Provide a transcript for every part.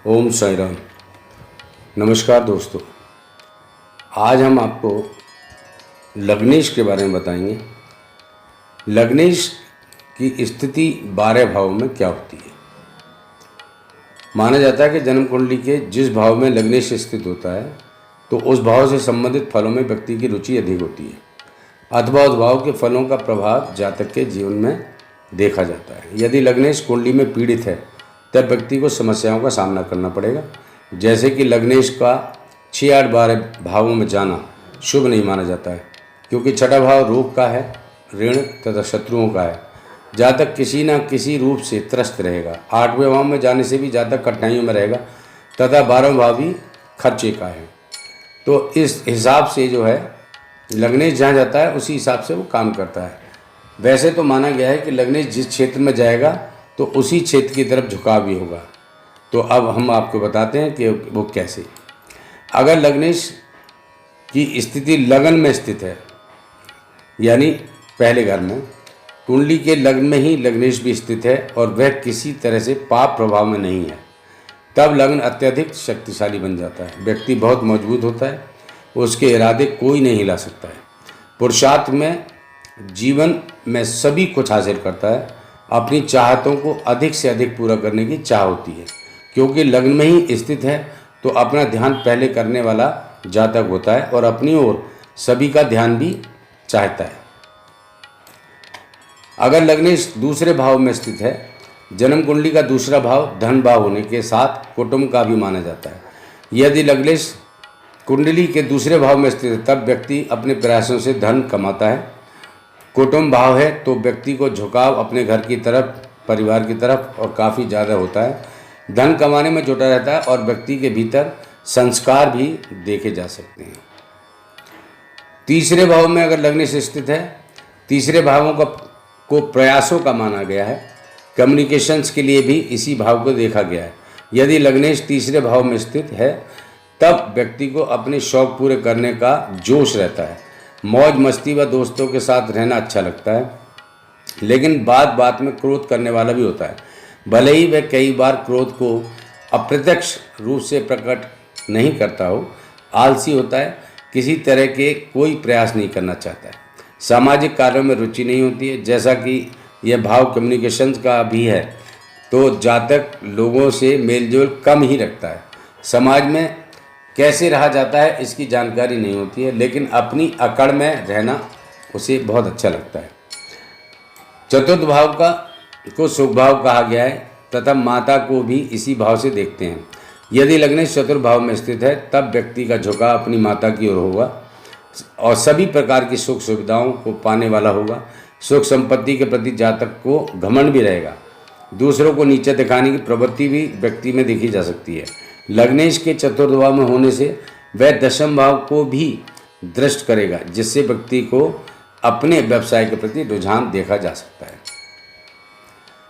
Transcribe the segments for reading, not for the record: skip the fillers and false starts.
ओम साई राम। नमस्कार दोस्तों, आज हम आपको लग्नेश के बारे में बताएंगे। लग्नेश की स्थिति 12 भाव में क्या होती है। माना जाता है कि जन्म कुंडली के जिस भाव में लग्नेश स्थित होता है तो उस भाव से संबंधित फलों में व्यक्ति की रुचि अधिक होती है अथवा उस भाव के फलों का प्रभाव जातक के जीवन में देखा जाता है। यदि लग्नेश कुंडली में पीड़ित है तब व्यक्ति को समस्याओं का सामना करना पड़ेगा, जैसे कि लग्नेश का 6, 8, 12 भावों में जाना शुभ नहीं माना जाता है, क्योंकि छठा भाव रोग का है, ऋण तथा शत्रुओं का है। जातक किसी न किसी रूप से त्रस्त रहेगा। 8वें भाव में जाने से भी जातक कठिनाइयों में रहेगा तथा 12वां भाव भी खर्चे का है। तो इस हिसाब से जो है लग्नेश जहाँ जाता है उसी हिसाब से वो काम करता है। वैसे तो माना गया है कि लग्नेश जिस क्षेत्र में जाएगा तो उसी क्षेत्र की तरफ झुकाव भी होगा। तो अब हम आपको बताते हैं कि वो कैसे। अगर लग्नेश की स्थिति लगन में स्थित है, यानी पहले घर में, कुंडली के लग्न में ही लग्नेश भी स्थित है और वह किसी तरह से पाप प्रभाव में नहीं है, तब लग्न अत्यधिक शक्तिशाली बन जाता है। व्यक्ति बहुत मजबूत होता है, उसके इरादे कोई नहीं हिला सकता है। पुरुषार्थ में जीवन में सभी कुछ हासिल करता है। अपनी चाहतों को अधिक से अधिक पूरा करने की चाह होती है, क्योंकि लग्न में ही स्थित है तो अपना ध्यान पहले करने वाला जातक होता है और अपनी ओर सभी का ध्यान भी चाहता है। अगर लग्नेश दूसरे भाव में स्थित है, जन्म कुंडली का दूसरा भाव धन भाव होने के साथ कुटुंब का भी माना जाता है। यदि लग्नेश कुंडली के दूसरे भाव में स्थित है तब व्यक्ति अपने प्रयासों से धन कमाता है। कुटुंब भाव है तो व्यक्ति को झुकाव अपने घर की तरफ, परिवार की तरफ और काफ़ी ज़्यादा होता है। धन कमाने में जुटा रहता है और व्यक्ति के भीतर संस्कार भी देखे जा सकते हैं। तीसरे भाव में अगर लग्नेश स्थित है, तीसरे भावों को प्रयासों का माना गया है। कम्युनिकेशंस के लिए भी इसी भाव को देखा गया है। यदि लग्नेश तीसरे भाव में स्थित है तब व्यक्ति को अपने शौक पूरे करने का जोश रहता है। मौज मस्ती व दोस्तों के साथ रहना अच्छा लगता है, लेकिन बात बात में क्रोध करने वाला भी होता है। भले ही वह कई बार क्रोध को अप्रत्यक्ष रूप से प्रकट नहीं करता हो, आलसी होता है, किसी तरह के कोई प्रयास नहीं करना चाहता है। सामाजिक कार्यों में रुचि नहीं होती है। जैसा कि यह भाव कम्युनिकेशंस का भी है तो जातक लोगों से मेलजोल कम ही रखता है। समाज में कैसे रहा जाता है इसकी जानकारी नहीं होती है, लेकिन अपनी अकड़ में रहना उसे बहुत अच्छा लगता है। चतुर्थ भाव को सुख भाव कहा गया है तथा माता को भी इसी भाव से देखते हैं। यदि लग्नेश चतुर्थ भाव में स्थित है तब व्यक्ति का झुकाव अपनी माता की ओर होगा और सभी प्रकार की सुख सुविधाओं को पाने वाला होगा। सुख संपत्ति के प्रति जातक को घमंड भी रहेगा। दूसरों को नीचे दिखाने की प्रवृत्ति भी व्यक्ति में देखी जा सकती है। लग्नेश के चतुर्थ भाव में होने से वह दशम भाव को भी दृष्ट करेगा, जिससे व्यक्ति को अपने व्यवसाय के प्रति रुझान देखा जा सकता है।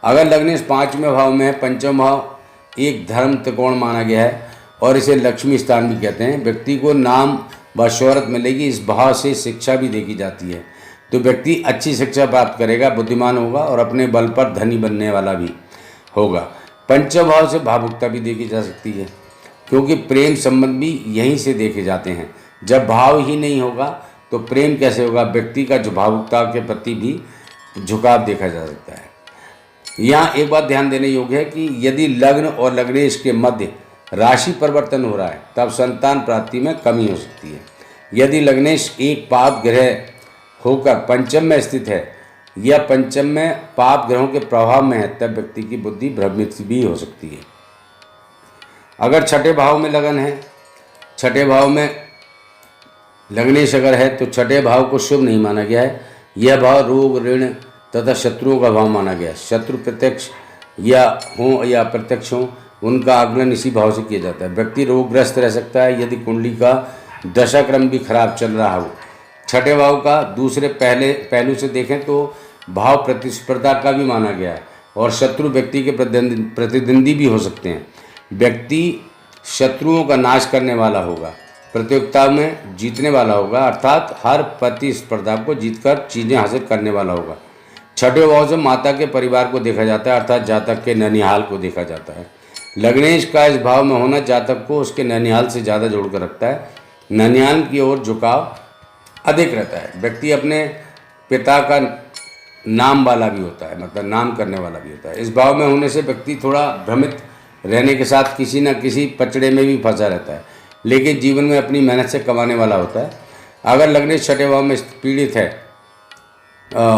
अगर लग्नेश 5वें भाव में है, पंचम भाव एक धर्म त्रिकोण माना गया है और इसे लक्ष्मी स्थान भी कहते हैं। व्यक्ति को नाम व शोहरत मिलेगी। इस भाव से शिक्षा भी देखी जाती है, तो व्यक्ति अच्छी शिक्षा प्राप्त करेगा, बुद्धिमान होगा और अपने बल पर धनी बनने वाला भी होगा। पंचम भाव से भावुकता भी देखी जा सकती है, क्योंकि प्रेम संबंध भी यहीं से देखे जाते हैं। जब भाव ही नहीं होगा तो प्रेम कैसे होगा। व्यक्ति का जो भावुकता के प्रति भी झुकाव देखा जा सकता है। यहाँ एक बात ध्यान देने योग्य है कि यदि लग्न और लग्नेश के मध्य राशि परिवर्तन हो रहा है तब संतान प्राप्ति में कमी हो सकती है। यदि लग्नेश एक पाप ग्रह होकर पंचम में स्थित है या पंचम में पाप ग्रहों के प्रभाव में है तब व्यक्ति की बुद्धि भ्रमित भी हो सकती है। अगर छठे भाव में लगन है, छठे भाव में लग्नेश अगर है तो छठे भाव को शुभ नहीं माना गया है। यह भाव रोग, ऋण तथा शत्रुओं का भाव माना गया है। शत्रु प्रत्यक्ष या हों या अप्रत्यक्ष हों, उनका आकलन इसी भाव से किया जाता है। व्यक्ति रोगग्रस्त रह सकता है यदि कुंडली का दशाक्रम भी खराब चल रहा हो। छठे भाव का दूसरे पहलू से देखें तो भाव प्रतिस्पर्धा का भी माना गया है और शत्रु व्यक्ति के प्रतिद्वंदी भी हो सकते हैं। व्यक्ति शत्रुओं का नाश करने वाला होगा, प्रतियोगिता में जीतने वाला होगा, अर्थात हर प्रतिस्पर्धा को जीतकर चीज़ें हासिल करने वाला होगा। छठे भाव से माता के परिवार को देखा जाता है, अर्थात जातक के ननिहाल को देखा जाता है। लग्नेश का इस भाव में होना जातक को उसके ननिहाल से ज़्यादा जोड़कर रखता है। ननिहाल की ओर झुकाव अधिक रहता है। व्यक्ति अपने पिता का नाम वाला भी होता है, मतलब नाम करने वाला भी होता है। इस भाव में होने से व्यक्ति थोड़ा भ्रमित रहने के साथ किसी न किसी पचड़े में भी फंसा रहता है, लेकिन जीवन में अपनी मेहनत से कमाने वाला होता है। अगर लग्नेश छठे भाव में पीड़ित है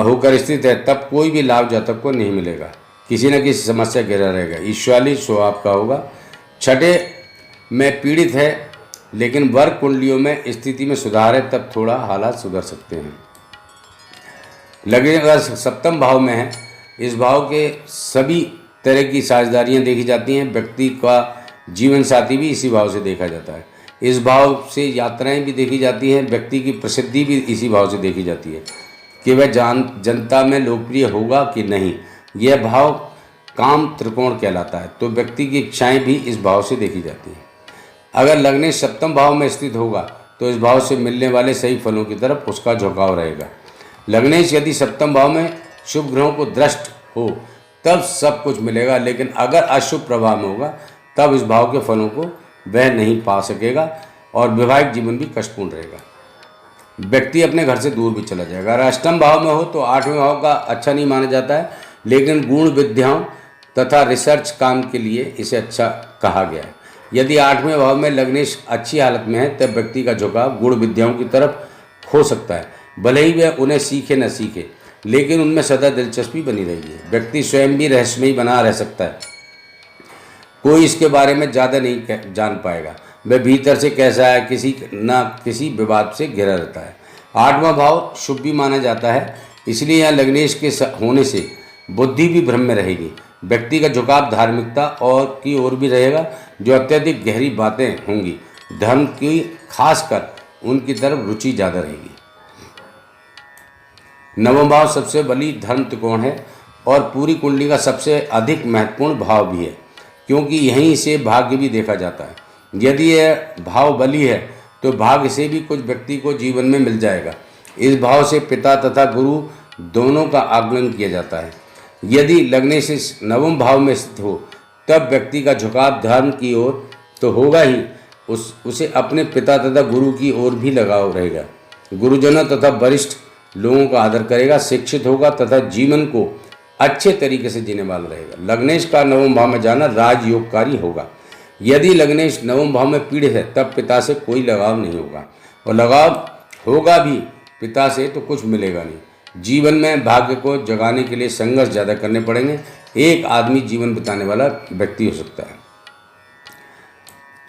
होकर स्थित है, तब कोई भी लाभ जातक को नहीं मिलेगा, किसी न किसी समस्या घिरा रहेगा, ईर्ष्यालु स्वभाव का होगा। छठे में पीड़ित है लेकिन वर्ग कुंडलियों में स्थिति में सुधार है, तब थोड़ा हालात सुधर सकते हैं। लग्न अगर सप्तम भाव में है, इस भाव के सभी तरह की साझेदारियाँ देखी जाती हैं। व्यक्ति का जीवन साथी भी इसी भाव से देखा जाता है। इस भाव से यात्राएं भी देखी जाती हैं। व्यक्ति की प्रसिद्धि भी इसी भाव से देखी जाती है कि वह जनता में लोकप्रिय होगा कि नहीं। यह भाव काम त्रिकोण कहलाता है, तो व्यक्ति की इच्छाएं भी इस भाव से देखी जाती हैं। अगर लग्नेश सप्तम भाव में स्थित होगा तो इस भाव से मिलने वाले सही फलों की तरफ उसका झुकाव रहेगा। लग्नेश यदि सप्तम भाव में शुभ ग्रहों को दृष्ट हो तब सब कुछ मिलेगा, लेकिन अगर अशुभ प्रभाव में होगा तब इस भाव के फलों को वह नहीं पा सकेगा और वैवाहिक जीवन भी कष्टपूर्ण रहेगा। व्यक्ति अपने घर से दूर भी चला जाएगा। अगर अष्टम भाव में हो तो आठवें भाव का अच्छा नहीं माना जाता है, लेकिन गुण विद्याओं तथा रिसर्च काम के लिए इसे अच्छा कहा गया है। यदि आठवें भाव में लग्नेश अच्छी हालत में है तब व्यक्ति का झुकाव गुण विद्याओं की तरफ हो सकता है, भले ही वह उन्हें सीखे न सीखे, लेकिन उनमें सदा दिलचस्पी बनी रहेगी। व्यक्ति स्वयं भी रहस्यमयी बना रह सकता है, कोई इसके बारे में ज़्यादा नहीं जान पाएगा। वह भीतर से कैसा है, किसी विवाद से घिरा रहता है। आठवां भाव शुभ भी माना जाता है, इसलिए यहाँ लग्नेश के होने से बुद्धि भी भ्रम में रहेगी। व्यक्ति का झुकाव धार्मिकता और की ओर भी रहेगा, जो अत्यधिक गहरी बातें होंगी। धर्म की खासकर उनकी तरफ रुचि ज़्यादा रहेगी। नवम भाव सबसे बली धर्म त्रिकोण है और पूरी कुंडली का सबसे अधिक महत्वपूर्ण भाव भी है, क्योंकि यहीं से भाग्य भी देखा जाता है। यदि यह भाव बली है तो भाग्य से भी कुछ व्यक्ति को जीवन में मिल जाएगा। इस भाव से पिता तथा गुरु दोनों का आकलन किया जाता है। यदि लग्नेश इस नवम भाव में स्थित हो तब व्यक्ति का झुकाव धर्म की ओर तो होगा ही, उसे अपने पिता तथा गुरु की ओर भी लगाव रहेगा। गुरुजनों तथा वरिष्ठ लोगों का आदर करेगा, शिक्षित होगा तथा जीवन को अच्छे तरीके से जीने वाला रहेगा। लग्नेश का नवम भाव में जाना राजयोगकारी होगा। यदि लग्नेश नवम भाव में पीड़ित है तब पिता से कोई लगाव नहीं होगा, और लगाव होगा भी पिता से तो कुछ मिलेगा नहीं। जीवन में भाग्य को जगाने के लिए संघर्ष ज़्यादा करने पड़ेंगे। एक आदमी जीवन बिताने वाला व्यक्ति हो सकता है।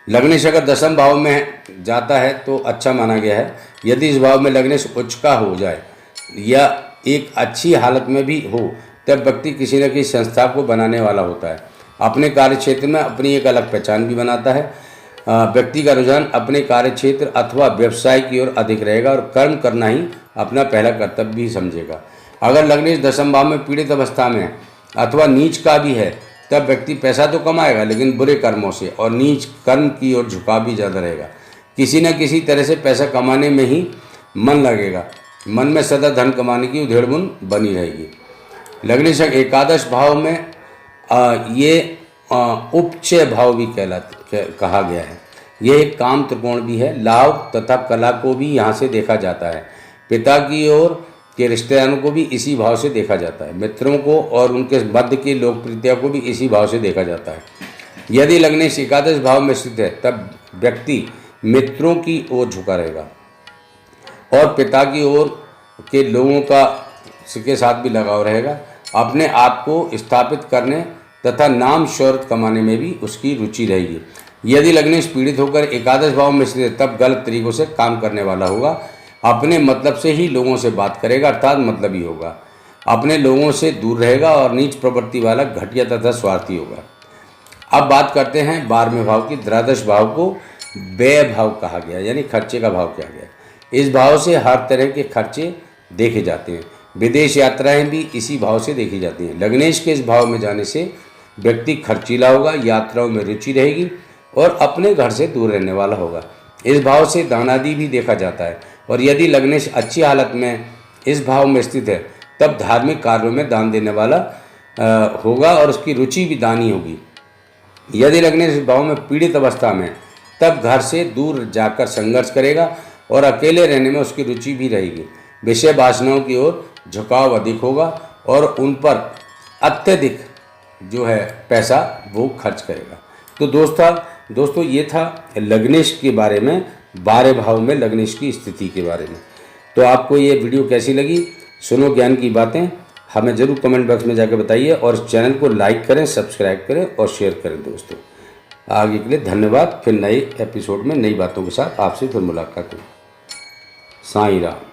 लग्नेश अगर दसम भाव में जाता है तो अच्छा माना गया है। यदि इस भाव में लग्नेश उच्च का हो जाए या एक अच्छी हालत में भी हो तब व्यक्ति किसी न किसी संस्था को बनाने वाला होता है। अपने कार्य क्षेत्र में अपनी एक अलग पहचान भी बनाता है। व्यक्ति का रुझान अपने कार्य क्षेत्र अथवा व्यवसाय की ओर अधिक रहेगा और कर्म करना ही अपना पहला कर्तव्य भी समझेगा। अगर लग्नेश दसम भाव में पीड़ित अवस्था में है अथवा नीच का भी है तब व्यक्ति पैसा तो कमाएगा, लेकिन बुरे कर्मों से और नीच कर्म की ओर झुकाव भी ज़्यादा रहेगा। किसी न किसी तरह से पैसा कमाने में ही मन लगेगा। मन में सदा धन कमाने की उधेड़-बुन बनी रहेगी। लग्नेश एकादश भाव में ये उपचय भाव भी कहा गया है। यह एक काम त्रिकोण भी है। लाभ तथा कला को भी यहाँ से देखा जाता है। पिता की ओर के रिश्तेदारों को भी इसी भाव से देखा जाता है। मित्रों को और उनके मध्य की लोकप्रियता को भी इसी भाव से देखा जाता है। यदि लग्नेश एकादश भाव में स्थित है तब व्यक्ति मित्रों की ओर झुका रहेगा और पिता की ओर के लोगों के साथ भी लगाव रहेगा। अपने आप को स्थापित करने तथा नाम शोहरत कमाने में भी उसकी रुचि रहेगी। यदि लग्नेश पीड़ित होकर एकादश भाव में स्थित है तब गलत तरीकों से काम करने वाला होगा। अपने मतलब से ही लोगों से बात करेगा, अर्थात मतलबी होगा। अपने लोगों से दूर रहेगा और नीच प्रवृत्ति वाला, घटिया तथा स्वार्थी होगा। अब बात करते हैं 12वें भाव की। द्वादश भाव को व्यय भाव कहा गया, यानी खर्चे का भाव कहा गया। इस भाव से हर तरह के खर्चे देखे जाते हैं। विदेश यात्राएं भी इसी भाव से देखी जाती हैं। लग्नेश के इस भाव में जाने से व्यक्ति खर्चीला होगा, यात्राओं में रुचि रहेगी और अपने घर से दूर रहने वाला होगा। इस भाव से दान आदि भी देखा जाता है। और यदि लग्नेश अच्छी हालत में इस भाव में स्थित है तब धार्मिक कार्यों में दान देने वाला होगा और उसकी रुचि भी दानी होगी। यदि लग्नेश भाव में पीड़ित अवस्था में, तब घर से दूर जाकर संघर्ष करेगा और अकेले रहने में उसकी रुचि भी रहेगी। विषय वासनाओं की ओर झुकाव अधिक होगा और उन पर अत्यधिक जो है पैसा वो खर्च करेगा। तो दोस्तों ये था लग्नेश के बारे में, 12 भाव में लग्नेश की स्थिति के बारे में। तो आपको ये वीडियो कैसी लगी? सुनो ज्ञान की बातें, हमें ज़रूर कमेंट बॉक्स में जाकर बताइए और इस चैनल को लाइक करें, सब्सक्राइब करें और शेयर करें। दोस्तों आगे के लिए धन्यवाद। फिर नए एपिसोड में नई बातों के साथ आपसे फिर मुलाकात होगी। साईं राम।